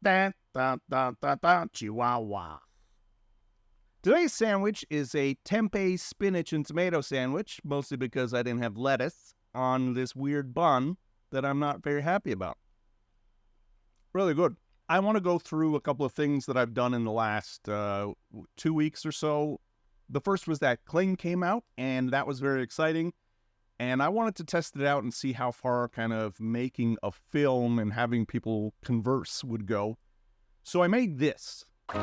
Da, da, da, da, da, Chihuahua. Today's sandwich is a tempeh spinach and tomato sandwich, mostly because I didn't have lettuce on this weird bun that I'm not very happy about. Really good. I want to go through a couple of things that I've done in the last 2 weeks or so. The first was that Kling came out, and that was very exciting. And I wanted to test it out and see how far kind of making a film and having people converse would go. So I made this. I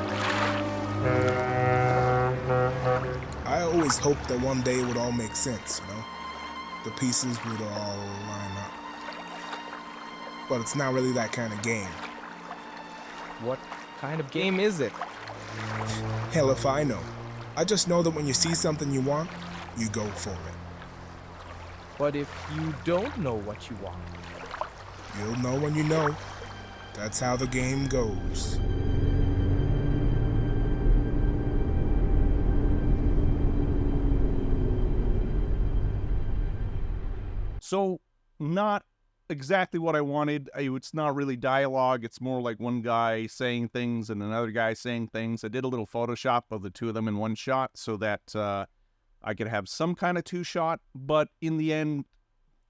always hoped that one day it would all make sense, you know? The pieces would all line up. But it's not really that kind of game. What kind of game is it? Hell if I know. I just know that when you see something you want, you go for it. But if you don't know what you want? You'll know when you know. That's how the game goes. So, not exactly what I wanted. It's not really dialogue. It's more like one guy saying things and another guy saying things. I did a little Photoshop of the two of them in one shot so that I could have some kind of two-shot. But in the end,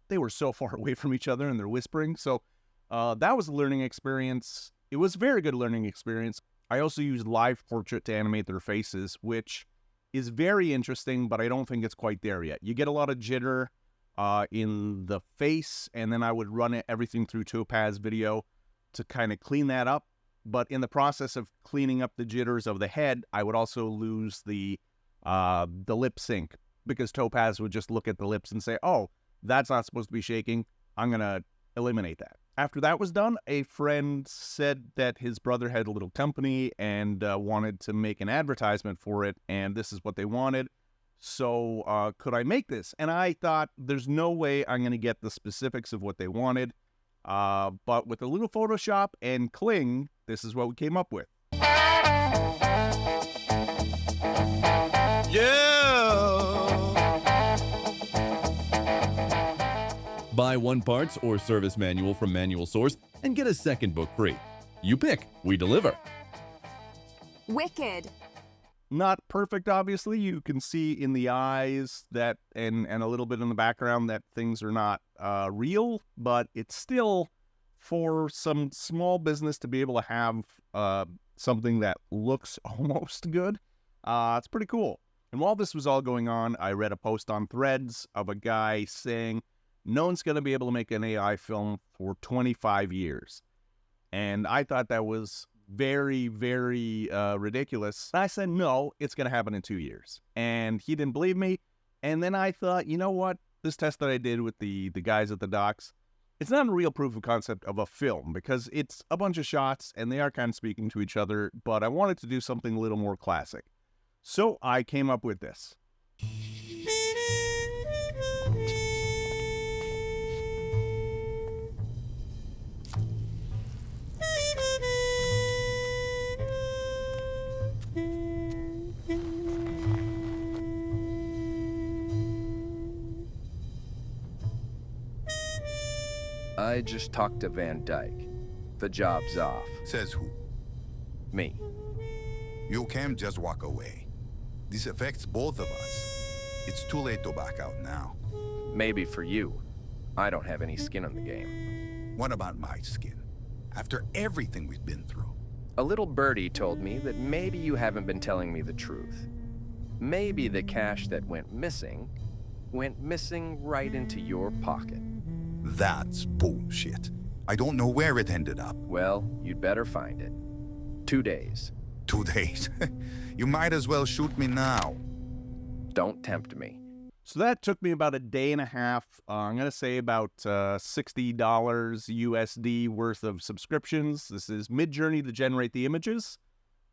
they were so far away from each other and they're whispering. So that was a learning experience. It was a very good learning experience. I also used live portrait to animate their faces, which is very interesting, but I don't think it's quite there yet. You get a lot of jitter in the face, and then I would run everything through Topaz Video to kind of clean that up. But in the process of cleaning up the jitters of the head, I would also lose the lip sync, because Topaz would just look at the lips and say, oh, that's not supposed to be shaking. I'm going to eliminate that. After that was done, a friend said that his brother had a little company and wanted to make an advertisement for it, and this is what they wanted. So could I make this? And I thought, there's no way I'm going to get the specifics of what they wanted. But with a little Photoshop and Kling, this is what we came up with. Buy one parts or service manual from Manual Source and get a second book free. You pick, we deliver. Wicked. Not perfect, obviously. You can see in the eyes that, and a little bit in the background, that things are not real, but it's still, for some small business to be able to have something that looks almost good, it's pretty cool. And while this was all going on, I read a post on Threads of a guy saying, no one's going to be able to make an AI film for 25 years. And I thought that was very, very ridiculous. I said, no, it's going to happen in 2 years. And he didn't believe me. And then I thought, you know what? This test that I did with the guys at the docks, it's not a real proof of concept of a film, because it's a bunch of shots and they are kind of speaking to each other, but I wanted to do something a little more classic. So I came up with this. I just talked to Van Dyke. The job's off. Says who? Me. You can't just walk away. This affects both of us. It's too late to back out now. Maybe for you. I don't have any skin in the game. What about my skin? After everything we've been through. A little birdie told me that maybe you haven't been telling me the truth. Maybe the cash that went missing right into your pocket. That's bullshit. I don't know where it ended up. Well, you'd better find it. 2 days. 2 days? You might as well shoot me now. Don't tempt me. So that took me about a day and a half. I'm going to say about $60 USD worth of subscriptions. This is Midjourney to generate the images,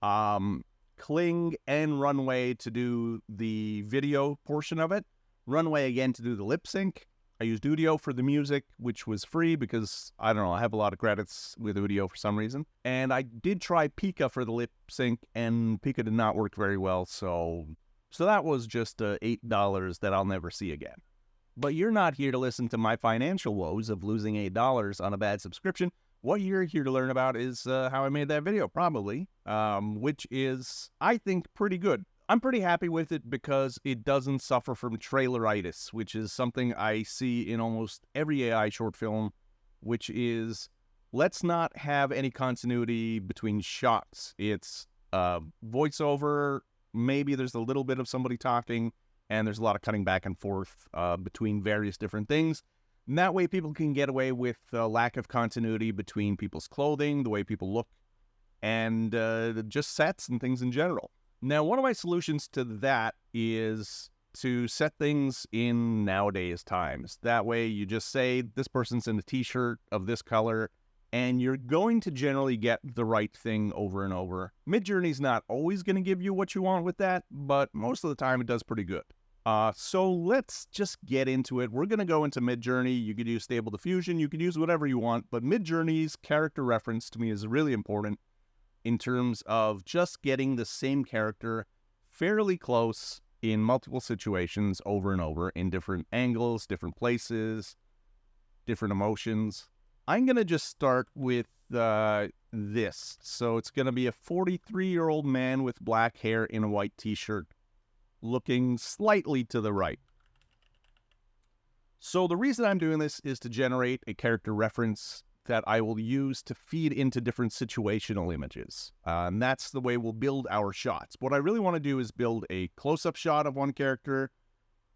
Kling and Runway to do the video portion of it, Runway again to do the lip sync. I used Udio for the music, which was free because, I don't know, I have a lot of credits with Udio for some reason. And I did try Pika for the lip sync, and Pika did not work very well, so that was just $8 that I'll never see again. But you're not here to listen to my financial woes of losing $8 on a bad subscription. what you're here to learn about is how I made that video, probably, which is, I think, pretty good. I'm pretty happy with it because it doesn't suffer from traileritis, which is something I see in almost every AI short film, which is, let's not have any continuity between shots. It's voiceover, maybe there's a little bit of somebody talking, and there's a lot of cutting back and forth between various different things. And that way people can get away with the lack of continuity between people's clothing, the way people look, and just sets and things in general. Now, one of my solutions to that is to set things in nowadays times. That way you just say, this person's in a t-shirt of this color, and you're going to generally get the right thing over and over. Midjourney's not always going to give you what you want with that, but most of the time it does pretty good. So let's just get into it. We're going to go into Midjourney. You could use Stable Diffusion. You could use whatever you want, but Midjourney's character reference to me is really important in terms of just getting the same character fairly close in multiple situations over and over in different angles, different places, different emotions. I'm going to just start with this. So it's going to be a 43-year-old man with black hair in a white t-shirt looking slightly to the right. So the reason I'm doing this is to generate a character reference that I will use to feed into different situational images. And that's the way we'll build our shots. What I really want to do is build a close-up shot of one character,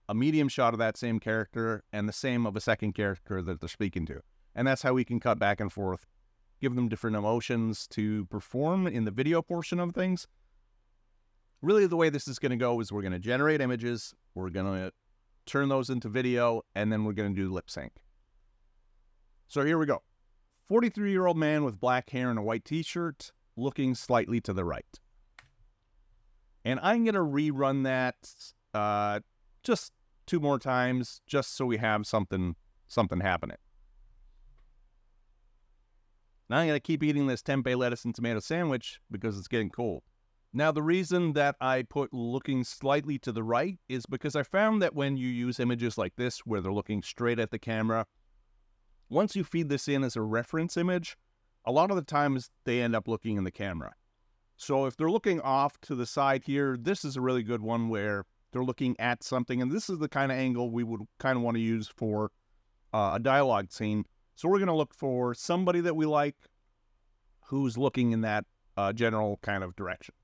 a medium shot of that same character, and the same of a second character that they're speaking to. And that's how we can cut back and forth, give them different emotions to perform in the video portion of things. Really, the way this is going to go is we're going to generate images, we're going to turn those into video, and then we're going to do lip sync. So here we go. 43-year-old man with black hair and a white t-shirt, looking slightly to the right. And I'm going to rerun that just 2 more times, just so we have something happening. Now I'm going to keep eating this tempeh lettuce and tomato sandwich because it's getting cold. Now, the reason that I put looking slightly to the right is because I found that when you use images like this, where they're looking straight at the camera, once you feed this in as a reference image, a lot of the times they end up looking in the camera. So if they're looking off to the side here, this is a really good one where they're looking at something, and this is the kind of angle we would kind of want to use for a dialogue scene. So we're going to look for somebody that we like who's looking in that general kind of direction.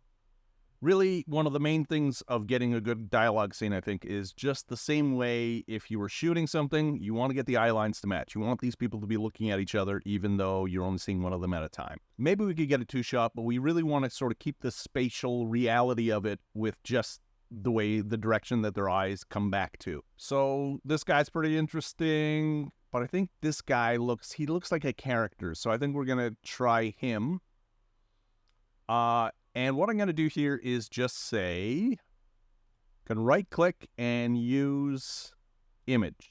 Really, one of the main things of getting a good dialogue scene, I think, is just the same way if you were shooting something, you want to get the eye lines to match. You want these people to be looking at each other, even though you're only seeing one of them at a time. Maybe we could get a 2-shot, but we really want to sort of keep the spatial reality of it with just the way, the direction that their eyes come back to. So this guy's pretty interesting, but I think this guy looks like a character. So I think we're going to try him. And what I'm going to do here is just say, can right-click and use image.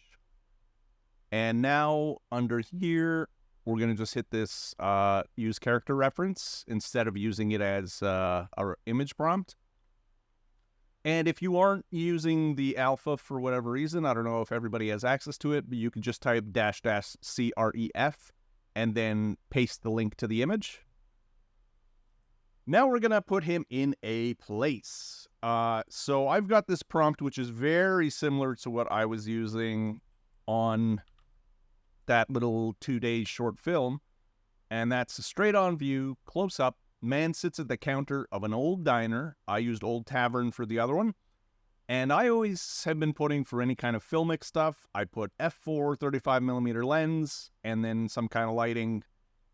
And now under here, we're going to just hit this use character reference instead of using it as our image prompt. And if you aren't using the alpha for whatever reason, I don't know if everybody has access to it, but you can just type --CREF and then paste the link to the image. Now we're going to put him in a place. So I've got this prompt, which is very similar to what I was using on that little 2-day short film. And that's a straight-on view, close-up. Man sits at the counter of an old diner. I used Old Tavern for the other one. And I always have been putting, for any kind of filmic stuff, I put f4 35mm lens, and then some kind of lighting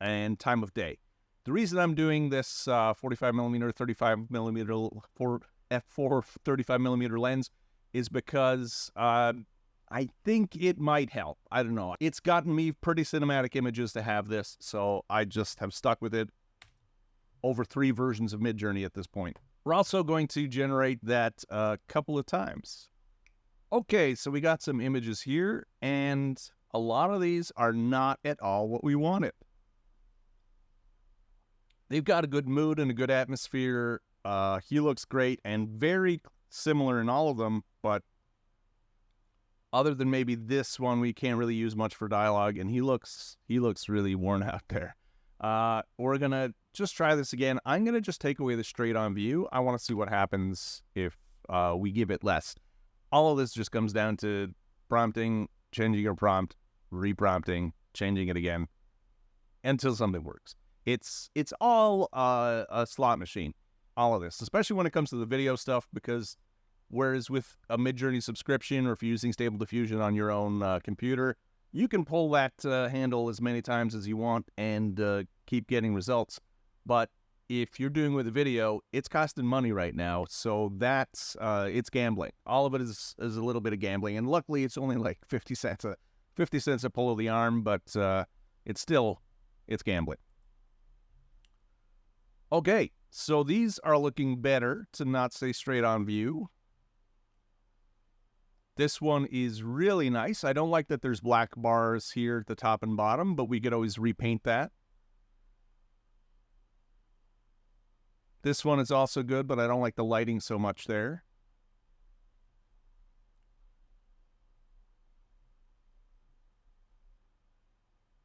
and time of day. The reason I'm doing this 45mm, 35mm for f4 35mm lens is because I think it might help. I don't know. It's gotten me pretty cinematic images to have this, so I just have stuck with it over 3 versions of Midjourney at this point. We're also going to generate that a couple of times. Okay, so we got some images here, and a lot of these are not at all what we wanted. They've got a good mood and a good atmosphere. He looks great and very similar in all of them, but other than maybe this one, we can't really use much for dialogue, and he looks really worn out there. We're going to just try this again. I'm going to just take away the straight on view. I want to see what happens if we give it less. All of this just comes down to prompting, changing your prompt, reprompting, changing it again until something works. It's all a slot machine, all of this, especially when it comes to the video stuff, because whereas with a Midjourney subscription or if you're using Stable Diffusion on your own computer, you can pull that handle as many times as you want and keep getting results. But if you're doing with a video, it's costing money right now, so that's it's gambling. All of it is a little bit of gambling, and luckily it's only like 50 cents a pull of the arm, but it's gambling. Okay, so these are looking better, to not say straight on view. This one is really nice. I don't like that there's black bars here at the top and bottom, but we could always repaint that. This one is also good, but I don't like the lighting so much there.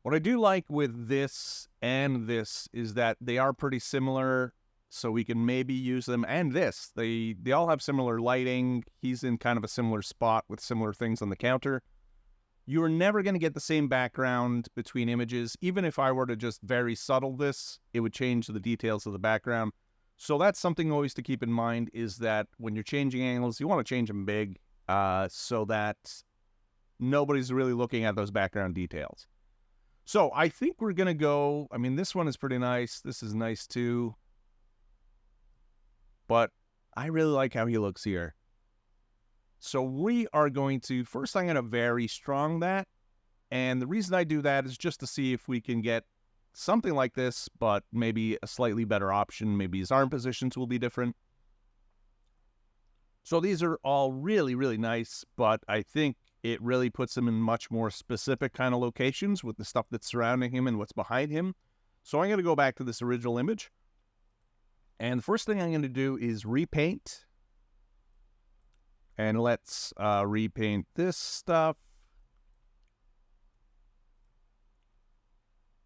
What I do like with this and this is that they are pretty similar, so we can maybe use them. And this, they all have similar lighting. He's in kind of a similar spot with similar things on the counter. You're never going to get the same background between images. Even if I were to just very subtle this, it would change the details of the background. So that's something always to keep in mind, is that when you're changing angles, you want to change them big so that nobody's really looking at those background details. So I think we're going to go, I mean, this one is pretty nice. This is nice too. But I really like how he looks here. So we are going to, first I'm going to very strong that. And the reason I do that is just to see if we can get something like this, but maybe a slightly better option. Maybe his arm positions will be different. So these are all really, really nice, but I think it really puts him in much more specific kind of locations with the stuff that's surrounding him and what's behind him. So I'm going to go back to this original image. And the first thing I'm going to do is repaint. And let's repaint this stuff.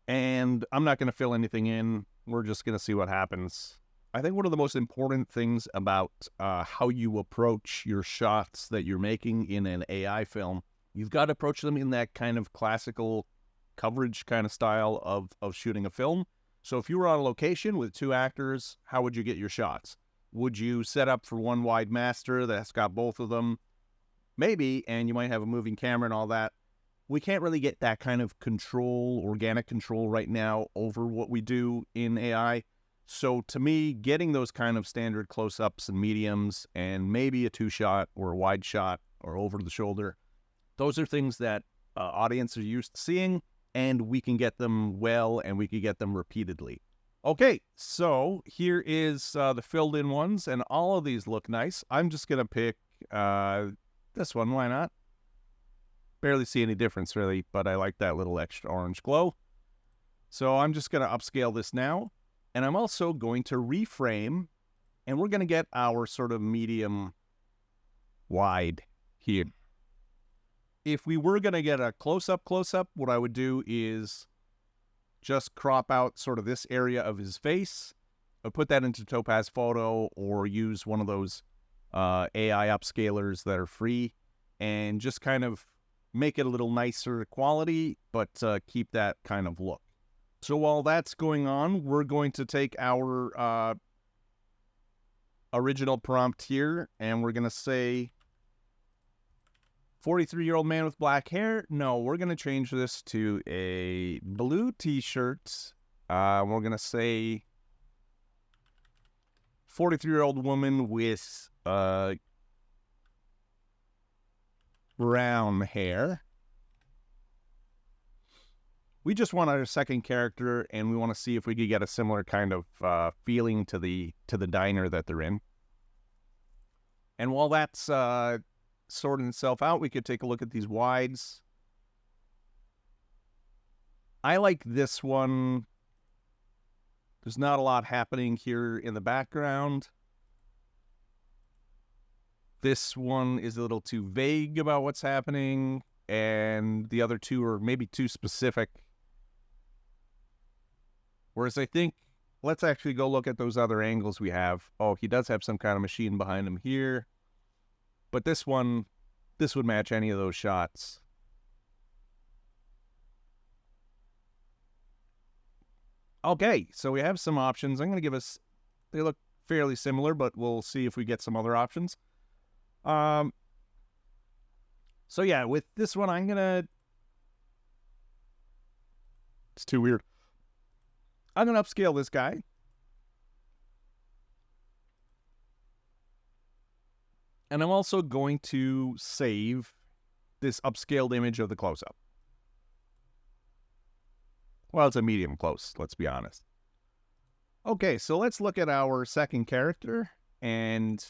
And I'm not going to fill anything in. We're just going to see what happens. I think one of the most important things about how you approach your shots that you're making in an AI film, you've got to approach them in that kind of classical coverage kind of style of shooting a film. So if you were on a location with two actors, how would you get your shots? Would you set up for one wide master that's got both of them? Maybe, and you might have a moving camera and all that. We can't really get that kind of control, organic control right now over what we do in AI. So to me, getting those kind of standard close-ups and mediums and maybe a two-shot or a wide shot or over the shoulder, those are things that audience are used to seeing, and we can get them well and we can get them repeatedly. Okay, so here is the filled-in ones, and all of these look nice. I'm just going to pick this one. Why not? Barely see any difference, really, but I like that little extra orange glow. So I'm just going to upscale this now. And I'm also going to reframe, and we're going to get our sort of medium wide here. If we were going to get a close-up, what I would do is just crop out sort of this area of his face. I'll put that into Topaz Photo or use one of those AI upscalers that are free and just kind of make it a little nicer quality, but keep that kind of look. So while that's going on, we're going to take our original prompt here, and we're going to say 43-year-old man with black hair. No, we're going to change this to a blue t-shirt. We're going to say 43-year-old woman with brown hair. We just want our second character, and we want to see if we could get a similar kind of feeling to the diner that they're in. And while that's sorting itself out, we could take a look at these wides. I like this one. There's not a lot happening here in the background. This one is a little too vague about what's happening, and the other two are maybe too specific. Whereas I think, let's actually go look at those other angles we have. Oh, he does have some kind of machine behind him here. But this one, this would match any of those shots. Okay, so we have some options. I'm going to give us, they look fairly similar, but we'll see if we get some other options. So yeah, with this one, I'm going to, it's too weird. I'm going to upscale this guy. And I'm also going to save this upscaled image of the close-up. Well, it's a medium close, let's be honest. Okay, so let's look at our second character. And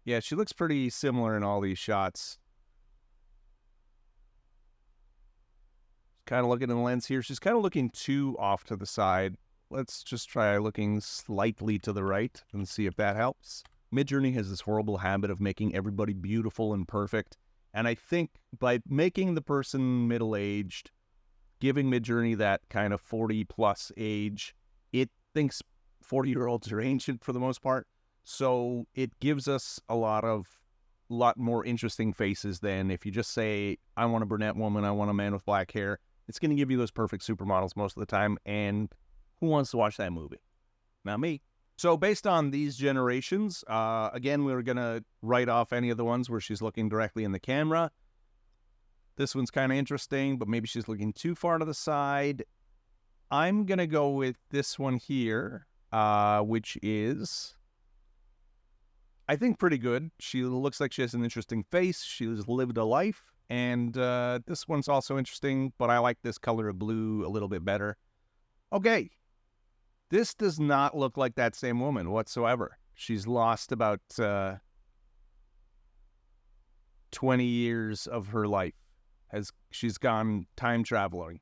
yeah, she looks pretty similar in all these shots. Kind of looking in the lens here. She's kind of looking too off to the side. Let's just try looking slightly to the right and see if that helps. Midjourney has this horrible habit of making everybody beautiful and perfect. And I think by making the person middle-aged, giving Midjourney that kind of 40-plus age, it thinks 40-year-olds are ancient for the most part. So it gives us a lot more interesting faces than if you just say, I want a brunette woman, I want a man with black hair. It's going to give you those perfect supermodels most of the time. And who wants to watch that movie? Not me. So based on these generations, again, we're going to write off any of the ones where she's looking directly in the camera. This one's kind of interesting, but maybe she's looking too far to the side. I'm going to go with this one here, which is, I think, pretty good. She looks like she has an interesting face. She's lived a life. And this one's also interesting, but I like this color of blue a little bit better. Okay. This does not look like that same woman whatsoever. She's lost about 20 years of her life. She's gone time traveling.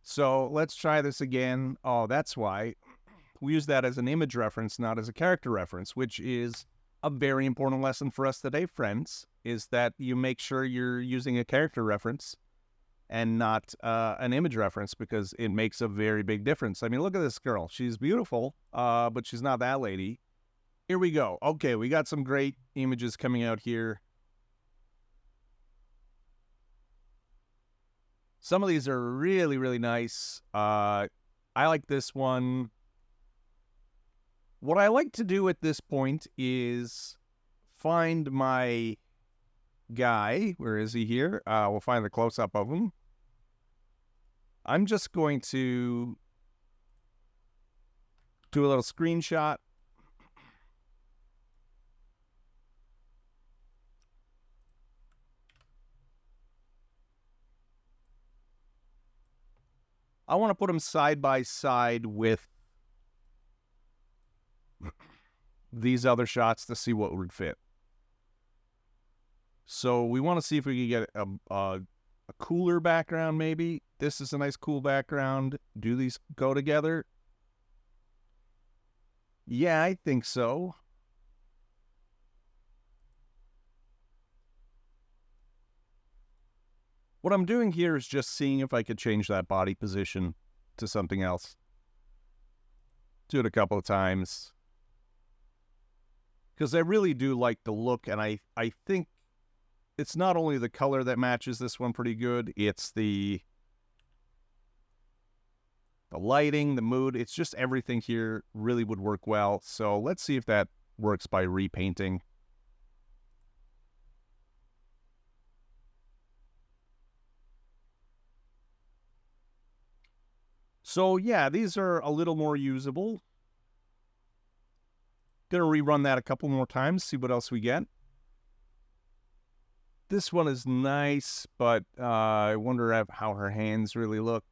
So let's try this again. Oh, that's why. We use that as an image reference, not as a character reference, which is a very important lesson for us today, friends, is that you make sure you're using a character reference and not an image reference, because it makes a very big difference. I mean, look at this girl. She's beautiful, but she's not that lady. Here we go. Okay, we got some great images coming out here. Some of these are really, really nice. I like this one. What I like to do at this point is find my guy. Where is he here? We'll find the close-up of him. I'm just going to do a little screenshot. I want to put him side by side with these other shots to see what would fit. So we want to see if we can get a cooler background, maybe. This is a nice cool background. Do these go together? Yeah, I think so. What I'm doing here is just seeing if I could change that body position to something else. Do it a couple of times. Because I really do like the look, and I think it's not only the color that matches this one pretty good, it's the lighting, the mood. It's just everything here really would work well. So let's see if that works by repainting. So yeah, these are a little more usable. Gonna rerun that a couple more times, see what else we get. This one is nice, but I wonder how her hands really look.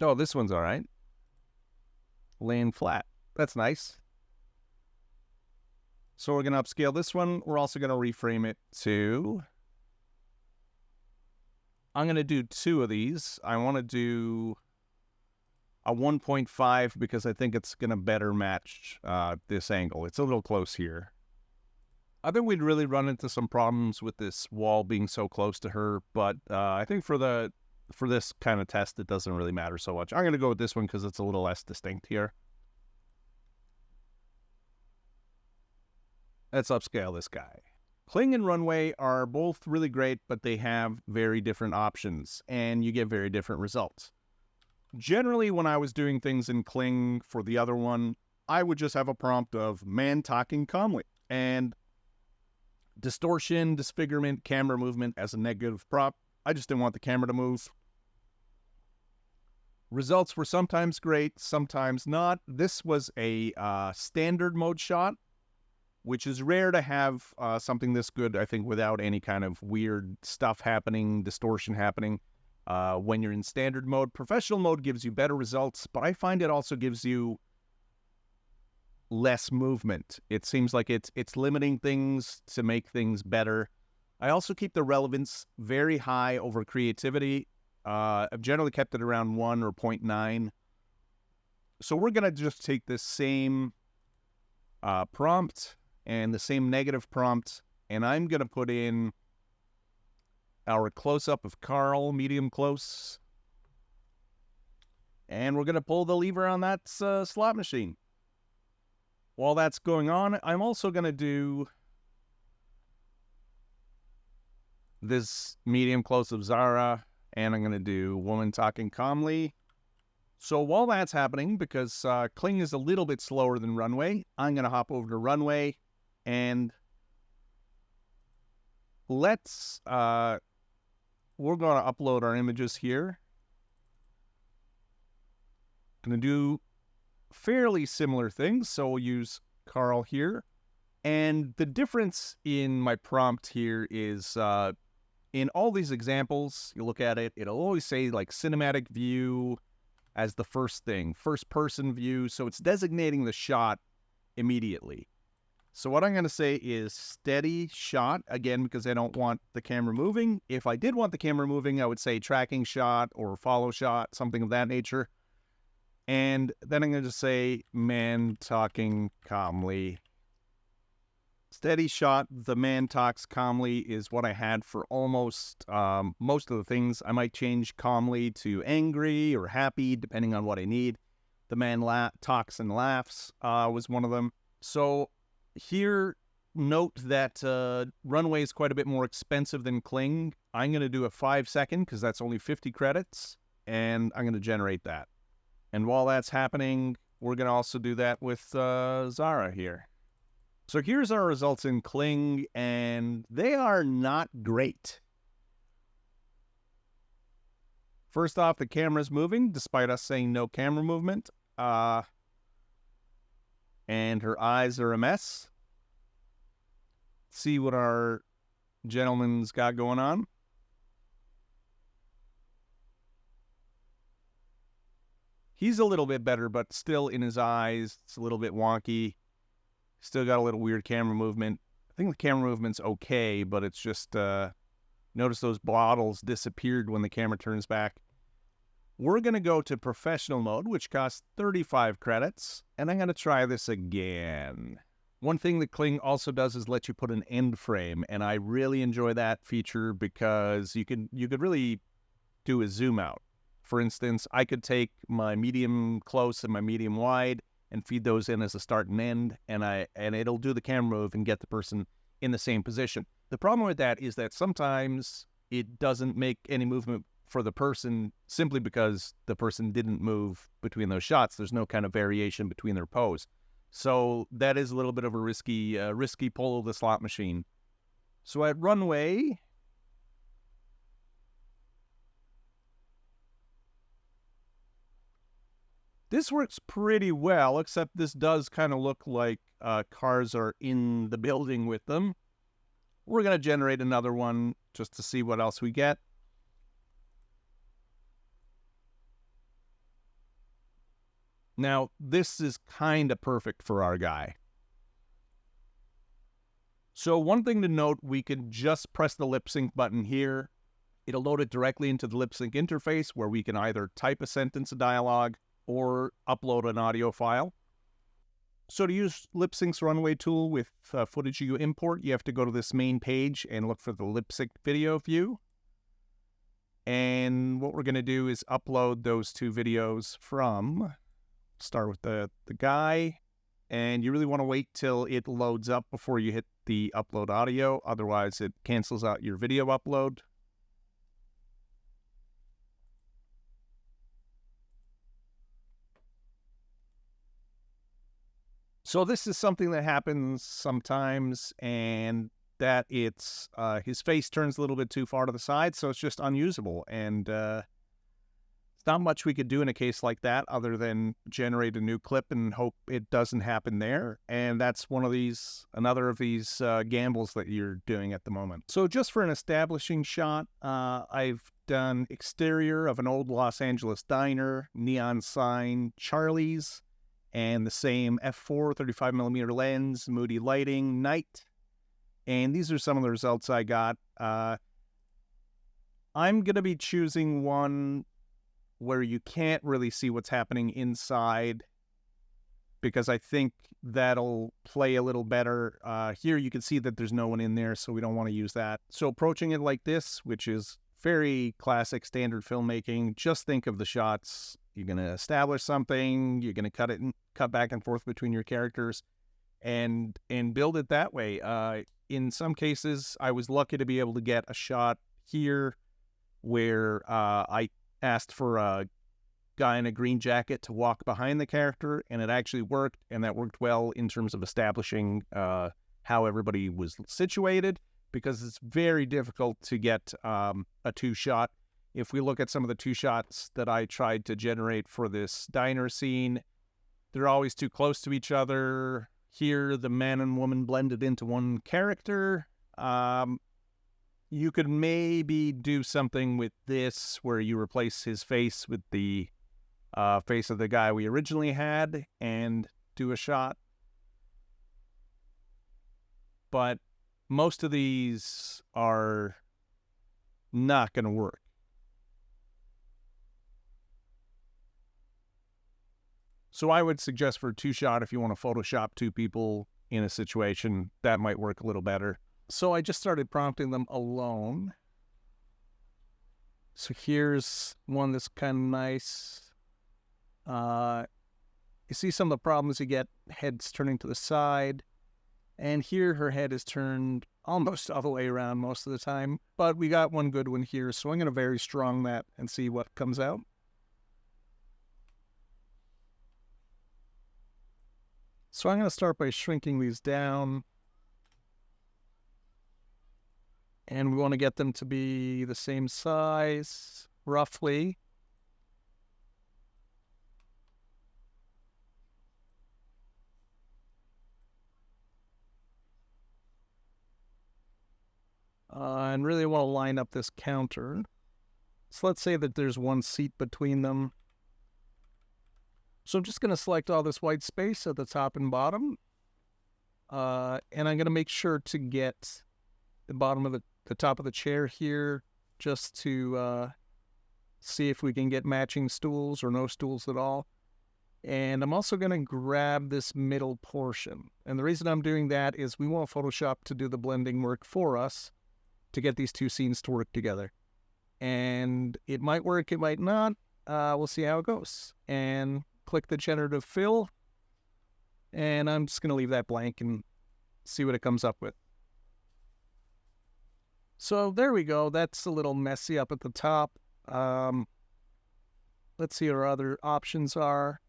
Oh, this one's all right. Laying flat. That's nice. So we're gonna upscale this one. We're also gonna reframe it to... I'm going to do 2 of these. I want to do a 1.5 because I think it's going to better match this angle. It's a little close here. I think we'd really run into some problems with this wall being so close to her, but I think for the for this kind of test, it doesn't really matter so much. I'm going to go with this one because it's a little less distinct here. Let's upscale this guy. Kling and Runway are both really great, but they have very different options, and you get very different results. Generally, when I was doing things in Kling for the other one, I would just have a prompt of man talking calmly, and distortion, disfigurement, camera movement as a negative prop. I just didn't want the camera to move. Results were sometimes great, sometimes not. This was a standard mode shot, which is rare to have something this good, I think, without any kind of weird stuff happening, distortion happening. When you're in standard mode, professional mode gives you better results, but I find it also gives you less movement. It seems like it's limiting things to make things better. I also keep the relevance very high over creativity. I've generally kept it around 1 or 0.9. So we're going to just take this same prompt and the same negative prompt, and I'm going to put in our close-up of Carl, medium close. And we're going to pull the lever on that slot machine. While that's going on, I'm also going to do this medium close of Zara, and I'm going to do woman talking calmly. So while that's happening, because Kling is a little bit slower than Runway, I'm going to hop over to Runway, and let's, we're going to upload our images here. Going to do fairly similar things, so we'll use Carl here. And the difference in my prompt here is in all these examples, you look at it, it'll always say like cinematic view as the first thing, first person view, so it's designating the shot immediately. So what I'm going to say is steady shot, again, because I don't want the camera moving. If I did want the camera moving, I would say tracking shot or follow shot, something of that nature. And then I'm going to just say man talking calmly. Steady shot, the man talks calmly is what I had for almost most of the things. I might change calmly to angry or happy, depending on what I need. The man talks and laughs was one of them. So here, note that Runway is quite a bit more expensive than Kling. I'm going to do a 5-second because that's only 50 credits, and I'm going to generate that. And while that's happening, we're going to also do that with Zara here. So here's our results in Kling, and they are not great. First off, the camera's moving, despite us saying no camera movement. And her eyes are a mess. See what our gentleman's got going on. He's a little bit better, but still in his eyes, it's a little bit wonky. Still got a little weird camera movement. I think the camera movement's okay, but it's just, notice those bottles disappeared when the camera turns back. We're going to go to professional mode, which costs 35 credits, and I'm going to try this again. One thing that Kling also does is let you put an end frame, and I really enjoy that feature because you could really do a zoom out. For instance, I could take my medium close and my medium wide and feed those in as a start and end, and it'll do the camera move and get the person in the same position. The problem with that is that sometimes it doesn't make any movement for the person simply because the person didn't move between those shots. There's no kind of variation between their pose. So that is a little bit of a risky pull of the slot machine. So at Runway, this works pretty well, except this does kind of look like cars are in the building with them. We're going to generate another one just to see what else we get. Now, this is kind of perfect for our guy. So one thing to note, we can just press the lip sync button here. It'll load it directly into the lip sync interface where we can either type a sentence of dialogue or upload an audio file. So to use Lipsync's Runway tool with footage you import, you have to go to this main page and look for the lip sync video view. And what we're going to do is upload those 2 videos from, start with the guy, and you really want to wait till it loads up before you hit the upload audio. Otherwise, it cancels out your video upload. So this is something that happens sometimes, and that it's his face turns a little bit too far to the side, so it's just unusable. And there's not much we could do in a case like that other than generate a new clip and hope it doesn't happen there. And that's another of these gambles that you're doing at the moment. So just for an establishing shot, I've done exterior of an old Los Angeles diner, neon sign, Charlie's, and the same f4 35mm lens, moody lighting, night. And these are some of the results I got. I'm going to be choosing one where you can't really see what's happening inside, because I think that'll play a little better. Here you can see that there's no one in there, so we don't want to use that. So approaching it like this, which is very classic standard filmmaking, just think of the shots. You're going to establish something, you're going to cut back and forth between your characters, and build it that way. In some cases, I was lucky to be able to get a shot here where I asked for a guy in a green jacket to walk behind the character, and it actually worked, and that worked well in terms of establishing how everybody was situated, because it's very difficult to get a 2-shot. If we look at some of the 2 shots that I tried to generate for this diner scene, they're always too close to each other. Here, the man and woman blended into one character. You could maybe do something with this where you replace his face with the face of the guy we originally had and do a shot. But most of these are not going to work. So I would suggest for a 2-shot, if you want to Photoshop 2 people in a situation, that might work a little better. So I just started prompting them alone. So here's one that's kind of nice. You see some of the problems you get, heads turning to the side. And here her head is turned almost all the way around most of the time. But we got one good one here, so I'm going to very strong that and see what comes out. So I'm going to start by shrinking these down. And we want to get them to be the same size, roughly. And really want to line up this counter. So let's say that there's one seat between them. So I'm just going to select all this white space at the top and bottom. And I'm going to make sure to get the bottom of the top of the chair here, just to see if we can get matching stools or no stools at all. And I'm also going to grab this middle portion. And the reason I'm doing that is we want Photoshop to do the blending work for us to get these 2 scenes to work together. And it might work, it might not. We'll see how it goes. And click the generative fill, and I'm just going to leave that blank and see what it comes up with. So there we go. That's a little messy up at the top. Let's see what our other options are.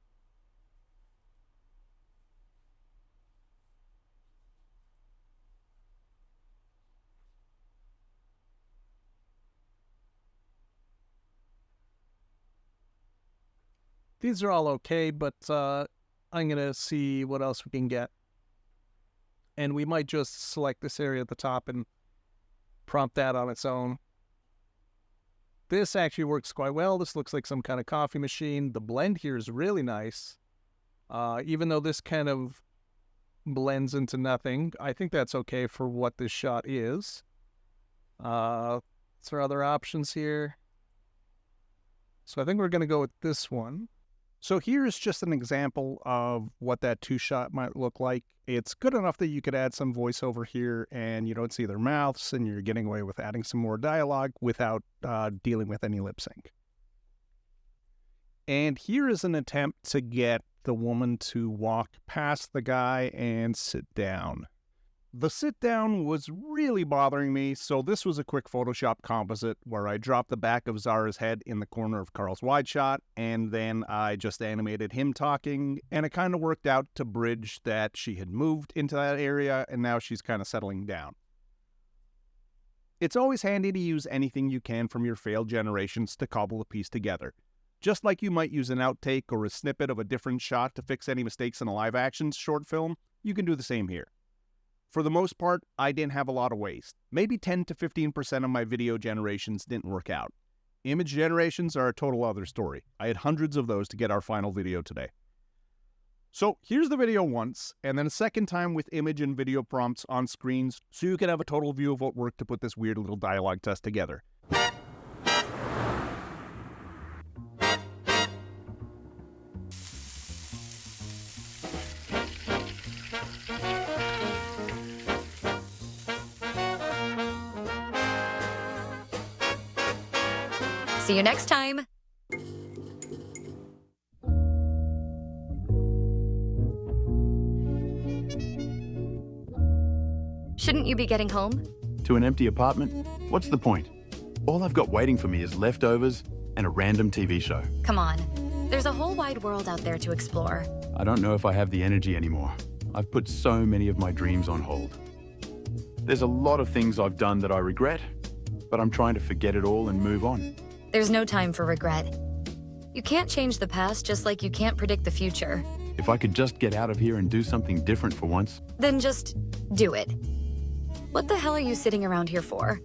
These are all okay, but I'm going to see what else we can get. And we might just select this area at the top and prompt that on its own. This actually works quite well. This looks like some kind of coffee machine. The blend here is really nice. Even though this kind of blends into nothing, I think that's okay for what this shot is. What's our other options here? So I think we're going to go with this one. So here's just an example of what that two-shot might look like. It's good enough that you could add some voiceover here and you don't see their mouths and you're getting away with adding some more dialogue without dealing with any lip sync. And here is an attempt to get the woman to walk past the guy and sit down. The sit down was really bothering me, so this was a quick Photoshop composite where I dropped the back of Zara's head in the corner of Carl's wide shot, and then I just animated him talking, and it kind of worked out to bridge that she had moved into that area, and now she's kind of settling down. It's always handy to use anything you can from your failed generations to cobble a piece together. Just like you might use an outtake or a snippet of a different shot to fix any mistakes in a live-action short film, you can do the same here. For the most part, I didn't have a lot of waste. Maybe 10 to 15% of my video generations didn't work out. Image generations are a total other story. I had hundreds of those to get our final video today. So here's the video once, and then a second time with image and video prompts on screens so you can have a total view of what worked to put this weird little dialogue test together. See you next time. Shouldn't you be getting home? To an empty apartment? What's the point? All I've got waiting for me is leftovers and a random TV show. Come on. There's a whole wide world out there to explore. I don't know if I have the energy anymore. I've put so many of my dreams on hold. There's a lot of things I've done that I regret, but I'm trying to forget it all and move on. There's no time for regret. You can't change the past just like you can't predict the future. If I could just get out of here and do something different for once. Then just do it. What the hell are you sitting around here for?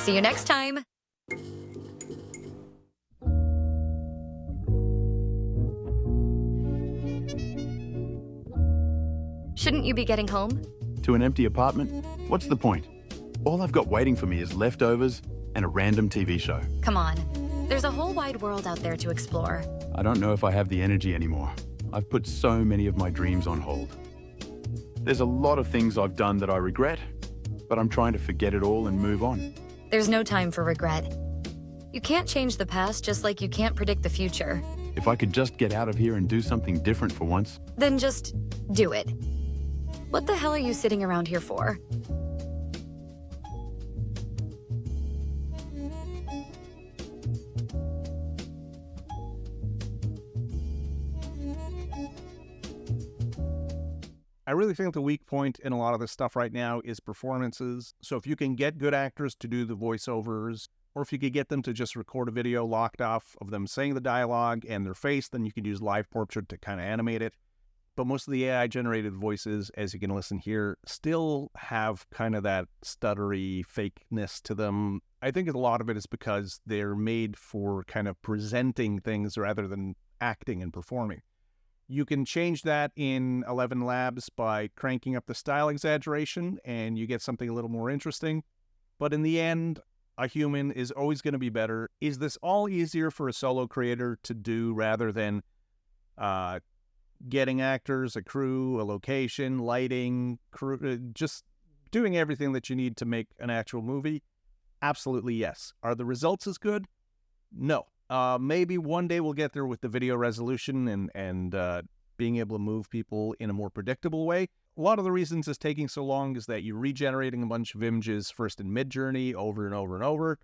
See you next time. Shouldn't you be getting home? To an empty apartment? What's the point? All I've got waiting for me is leftovers and a random TV show. Come on. There's a whole wide world out there to explore. I don't know if I have the energy anymore. I've put so many of my dreams on hold. There's a lot of things I've done that I regret, but I'm trying to forget it all and move on. There's no time for regret. You can't change the past just like you can't predict the future. If I could just get out of here and do something different for once. Then just do it. What the hell are you sitting around here for? I really think the weak point in a lot of this stuff right now is performances. So if you can get good actors to do the voiceovers, or if you could get them to just record a video locked off of them saying the dialogue and their face, then you can use live portrait to kind of animate it. But most of the AI-generated voices, as you can listen here, still have kind of that stuttery fakeness to them. I think a lot of it is because they're made for kind of presenting things rather than acting and performing. You can change that in 11 Labs by cranking up the style exaggeration, and you get something a little more interesting. But in the end, a human is always going to be better. Is this all easier for a solo creator to do rather than getting actors, a crew, a location, lighting, crew, just doing everything that you need to make an actual movie? Absolutely yes. Are the results as good? No. Maybe one day we'll get there with the video resolution and being able to move people in a more predictable way. A lot of the reasons it's taking so long is that you're regenerating a bunch of images first in Midjourney over and over and over.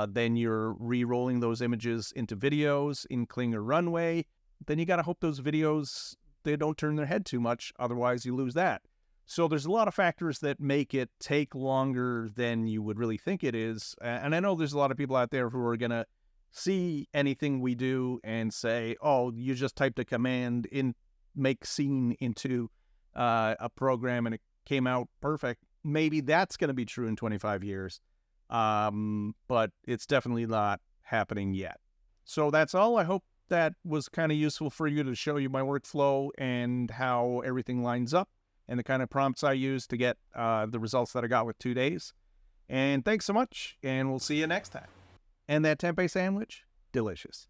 Then you're re-rolling those images into videos in Kling or Runway. Then you got to hope those videos, they don't turn their head too much. Otherwise, you lose that. So there's a lot of factors that make it take longer than you would really think it is. And I know there's a lot of people out there who are going to see anything we do and say, oh, you just typed a command in make scene into a program and it came out perfect. Maybe that's going to be true in 25 years. But it's definitely not happening yet. So that's all. I hope that was kind of useful for you to show you my workflow and how everything lines up and the kind of prompts I use to get the results that I got with 2 days. And thanks so much, and we'll see you next time. And that tempeh sandwich, delicious.